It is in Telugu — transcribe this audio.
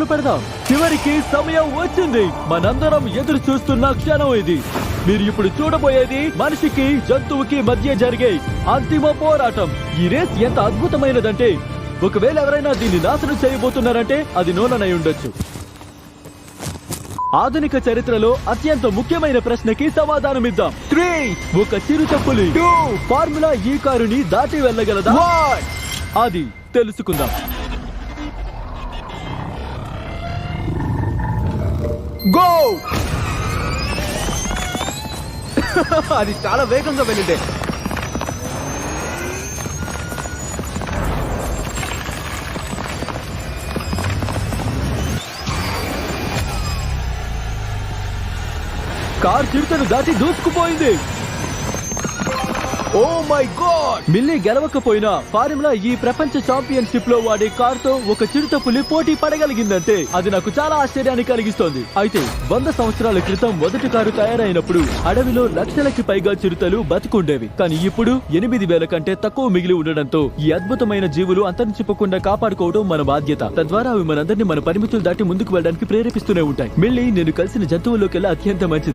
మొదలు పెడదాం. చివరికి సమయం వచ్చింది. మనందరం ఎదురు చూస్తున్న క్షణం ఇది. మీరు ఇప్పుడు చూడబోయేది మనిషికి జంతువుకి మధ్య జరిగే అంతిమ పోరాటం. ఈ రేస్ ఎంత అద్భుతమైనదంటే ఒకవేళ ఎవరైనా దీన్ని నాశనం చేయబోతున్నారంటే అది నోలనై ఉండొచ్చు. ఆధునిక చరిత్రలో అత్యంత ముఖ్యమైన ప్రశ్నకి సమాధానమిద్దాం. 3, ఒక చిరుతపులి 2, ఫార్ములా ఈ కారుని దాటి వెళ్ళగలదా? 1. అది తెలుసుకుందాం. గో! అది చాలా వేగంగా వెళ్ళిందే. కార్ చిరుతను దాటి దూసుకుపోయింది. Oh my god! మిల్లీ గెలవకపోయినా ఫార్ములా ఈ ప్రపంచ ఛాంపియన్షిప్ లో వాడే కార్ తో ఒక చిరుతపులి పోటీ పడగలిగిందంటే అది నాకు చాలా ఆశ్చర్యాన్ని కలిగిస్తోంది. అయితే 100 సంవత్సరాల క్రితం మొదటి కారు తయారైనప్పుడు అడవిలో లక్షలకి పైగా చిరుతలు బతుకుండేవి. కానీ ఇప్పుడు 8000 కంటే తక్కువ మిగిలి ఉండడంతో ఈ అద్భుతమైన జీవులు అంతరించిపోకుండా కాపాడుకోవడం మన బాధ్యత. తద్వారా అవి మనందరినీ మన పరిమితులు దాటి ముందుకు వెళ్ళడానికి ప్రేరేపిస్తూనే ఉంటాయి. మిల్లీ నేను కలిసిన జంతువుల్లోకెల్లా అత్యంత మంచిది.